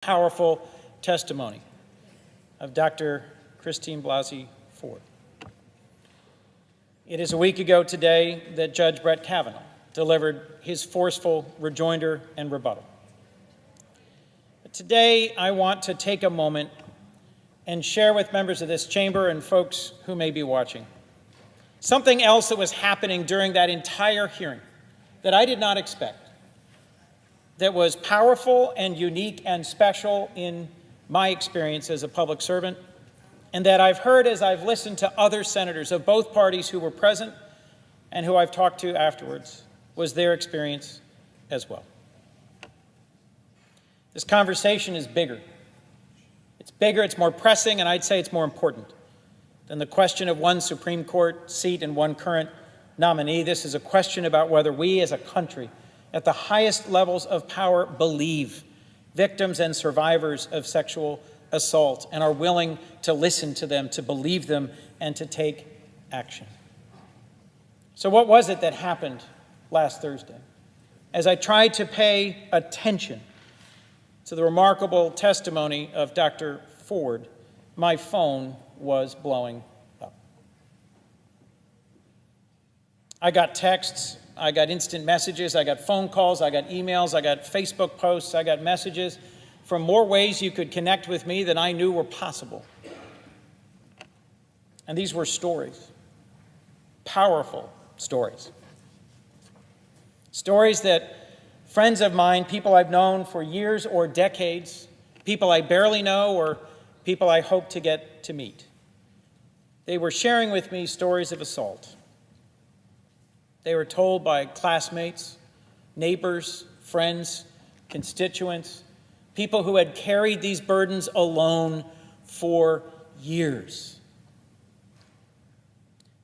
Powerful testimony of Dr. Christine Blasey Ford. It is a week ago today that Judge Brett Kavanaugh delivered his forceful rejoinder and rebuttal. But today, I want to take a moment and share with members of this chamber and folks who may be watching something else that was happening during that entire hearing that I did not expect, that was powerful and unique and special in my experience as a public servant, and that I've heard as I've listened to other senators of both parties who were present and who I've talked to afterwards, was their experience as well. This conversation is bigger. It's bigger, it's more pressing, and I'd say it's more important than the question of one Supreme Court seat and one current nominee. This is a question about whether we as a country at the highest levels of power believe victims and survivors of sexual assault and are willing to listen to them, to believe them, and to take action. So what was it that happened last Thursday? As I tried to pay attention to the remarkable testimony of Dr. Ford, my phone was blowing up. I got texts, I got instant messages, I got phone calls, I got emails, I got Facebook posts, I got messages from more ways you could connect with me than I knew were possible. And these were stories, powerful stories. Stories that friends of mine, people I've known for years or decades, people I barely know or people I hope to get to meet, they were sharing with me stories of assault. They were told by classmates, neighbors, friends, constituents, people who had carried these burdens alone for years.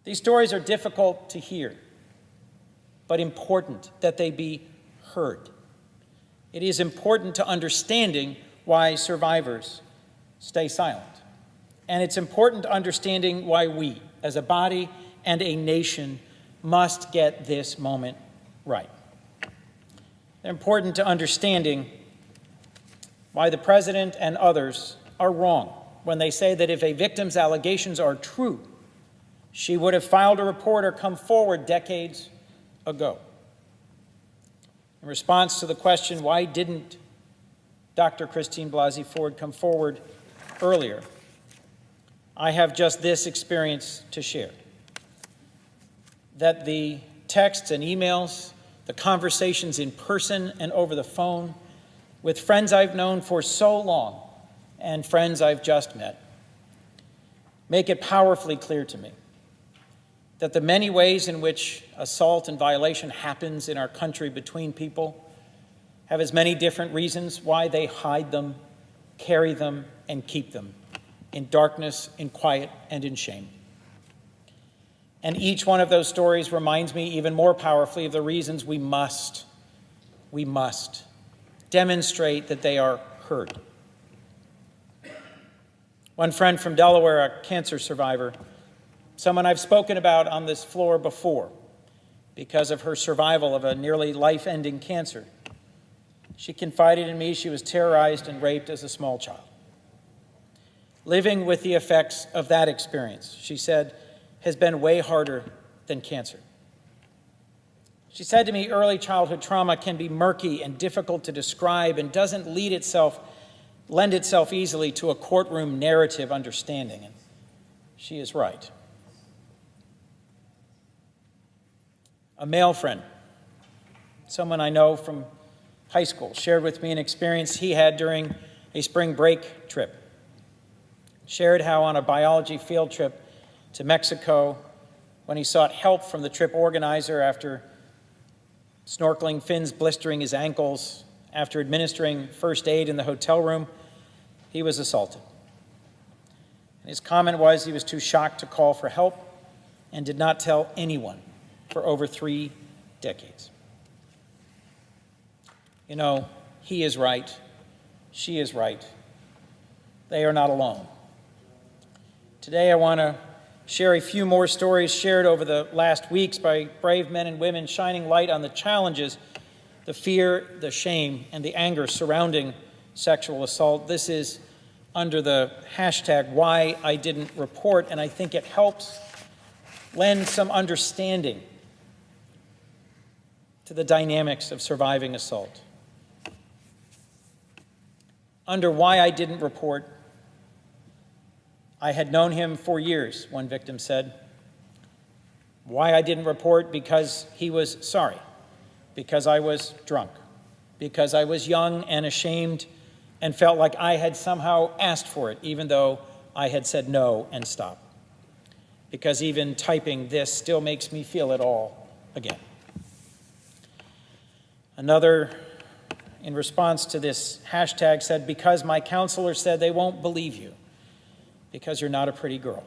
These stories are difficult to hear, but important that they be heard. It is important to understanding why survivors stay silent. And it's important to understanding why we, as a body and a nation, must get this moment right. They're important to understanding why the president and others are wrong when they say that if a victim's allegations are true, she would have filed a report or come forward decades ago. In response to the question, why didn't Dr. Christine Blasey Ford come forward earlier, I have just this experience to share. That the texts and emails, the conversations in person and over the phone with friends I've known for so long and friends I've just met make it powerfully clear to me that the many ways in which assault and violation happens in our country between people have as many different reasons why they hide them, carry them, and keep them in darkness, in quiet, and in shame. And each one of those stories reminds me even more powerfully of the reasons we must demonstrate that they are heard. One friend from Delaware, a cancer survivor, someone I've spoken about on this floor before because of her survival of a nearly life-ending cancer, she confided in me she was terrorized and raped as a small child. Living with the effects of that experience, she said, has been way harder than cancer. She said to me, early childhood trauma can be murky and difficult to describe and doesn't lend itself easily to a courtroom narrative understanding. And she is right. A male friend, someone I know from high school, shared with me an experience he had during a spring break trip. Shared how on a biology field trip to Mexico, when he sought help from the trip organizer after snorkeling fins blistering his ankles, after administering first aid in the hotel room, he was assaulted. And his comment was he was too shocked to call for help and did not tell anyone for over 3 decades. You know, he is right, she is right. They are not alone. Today I want to share a few more stories shared over the last weeks by brave men and women shining light on the challenges, the fear, the shame, and the anger surrounding sexual assault. This is under the hashtag Why I Didn't Report, and I think it helps lend some understanding to the dynamics of surviving assault. Under Why I Didn't Report, I had known him for years, one victim said. Why I didn't report? Because he was sorry, because I was drunk, because I was young and ashamed and felt like I had somehow asked for it, even though I had said no and stop. Because even typing this still makes me feel it all again. Another, in response to this hashtag, said, because my counselor said they won't believe you, because you're not a pretty girl.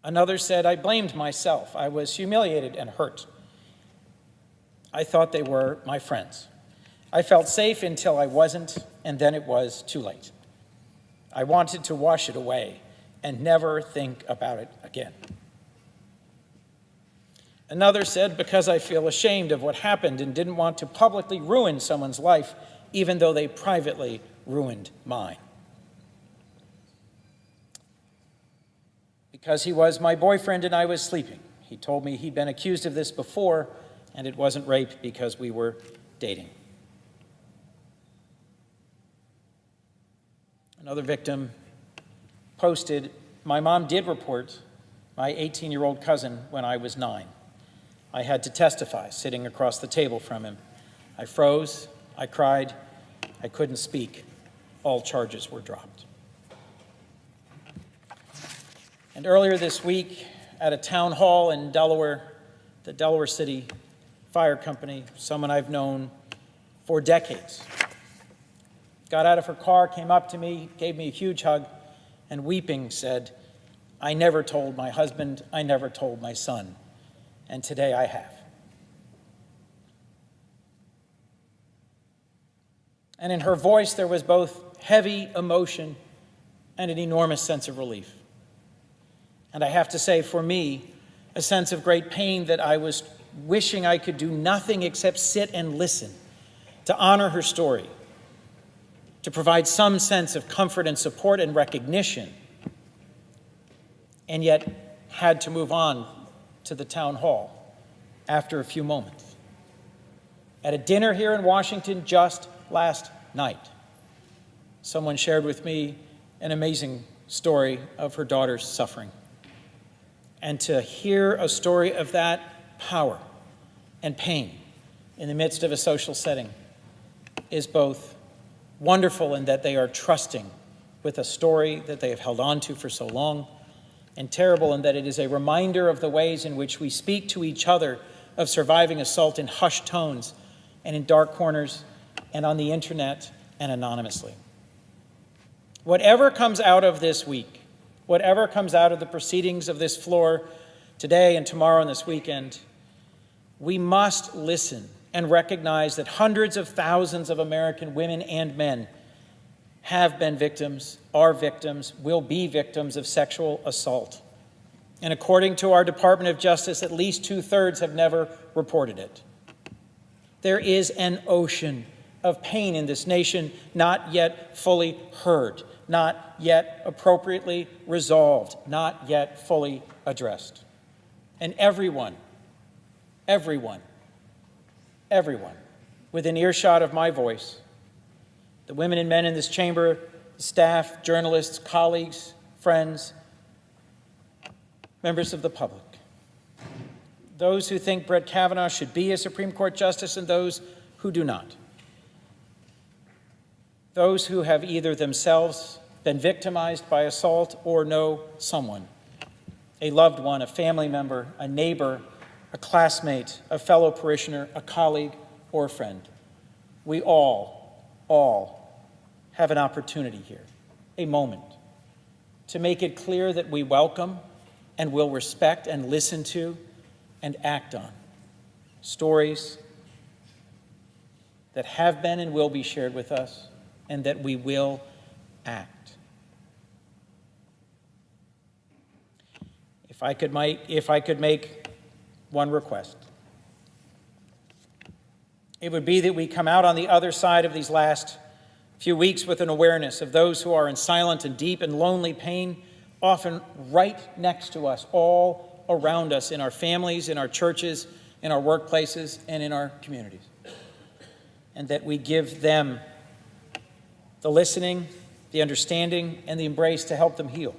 Another said, I blamed myself. I was humiliated and hurt. I thought they were my friends. I felt safe until I wasn't, and then it was too late. I wanted to wash it away and never think about it again. Another said, because I feel ashamed of what happened and didn't want to publicly ruin someone's life, even though they privately ruined mine. Because he was my boyfriend and I was sleeping. He told me he'd been accused of this before, and it wasn't rape because we were dating. Another victim posted, my mom did report my 18-year-old cousin when I was 9. I had to testify, sitting across the table from him. I froze, I cried, I couldn't speak. All charges were dropped. And earlier this week, at a town hall in Delaware, the Delaware City Fire Company, someone I've known for decades, got out of her car, came up to me, gave me a huge hug, and weeping said, I never told my husband, I never told my son, and today I have. And in her voice, there was both heavy emotion and an enormous sense of relief. And I have to say, for me, a sense of great pain that I was wishing I could do nothing except sit and listen, to honor her story, to provide some sense of comfort and support and recognition, and yet had to move on to the town hall after a few moments. At a dinner here in Washington just last night, someone shared with me an amazing story of her daughter's suffering. And to hear a story of that power and pain in the midst of a social setting is both wonderful in that they are trusting with a story that they have held on to for so long, and terrible in that it is a reminder of the ways in which we speak to each other of surviving assault in hushed tones and in dark corners and on the internet and anonymously. Whatever comes out of this week, whatever comes out of the proceedings of this floor today and tomorrow and this weekend, we must listen and recognize that hundreds of thousands of American women and men have been victims, are victims, will be victims of sexual assault. And according to our Department of Justice, at least 2/3 have never reported it. There is an ocean of pain in this nation not yet fully heard, not yet appropriately resolved, not yet fully addressed. And everyone within earshot of my voice, the women and men in this chamber, staff, journalists, colleagues, friends, members of the public, those who think Brett Kavanaugh should be a Supreme Court justice and those who do not, those who have either themselves been victimized by assault or know someone, a loved one, a family member, a neighbor, a classmate, a fellow parishioner, a colleague, or a friend. We all have an opportunity here, a moment, to make it clear that we welcome and will respect and listen to and act on stories that have been and will be shared with us, and that we will act. If I could make one request, It would be that we come out on the other side of these last few weeks with an awareness of those who are in silent and deep and lonely pain, often right next to us, all around us, in our families, in our churches, in our workplaces, and in our communities. And that we give them the listening, the understanding, and the embrace to help them heal.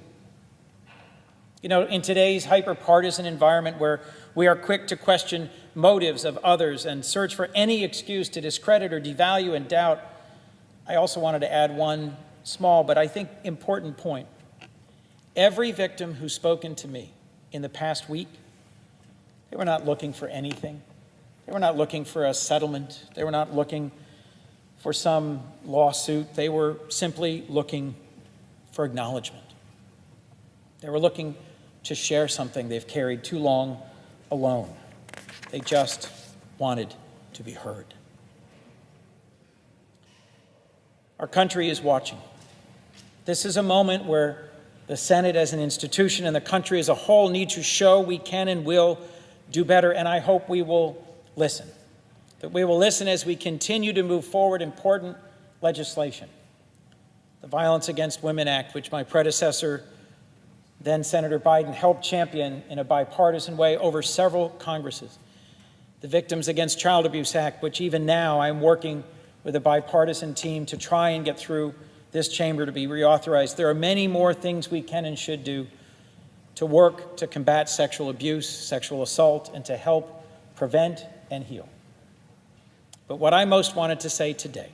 You know, in today's hyper-partisan environment where we are quick to question motives of others and search for any excuse to discredit or devalue and doubt, I also wanted to add one small but I think important point. Every victim who's spoken to me in the past week, they were not looking for anything. They were not looking for a settlement. They were not looking for some lawsuit. They were simply looking for acknowledgement. They were looking to share something they've carried too long alone. They just wanted to be heard. Our country is watching. This is a moment where the Senate as an institution and the country as a whole need to show we can and will do better, and I hope we will listen. That we will listen as we continue to move forward important legislation. The Violence Against Women Act, which my predecessor, then Senator Biden, helped champion in a bipartisan way over several Congresses. The Victims Against Child Abuse Act, which even now I'm working with a bipartisan team to try and get through this chamber to be reauthorized. There are many more things we can and should do to work to combat sexual abuse, sexual assault, and to help prevent and heal. But what I most wanted to say today,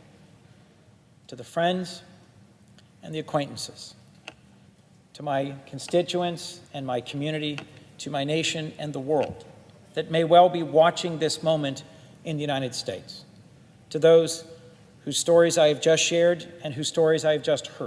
to the friends and the acquaintances, to my constituents and my community, to my nation and the world that may well be watching this moment in the United States, to those whose stories I have just shared and whose stories I have just heard.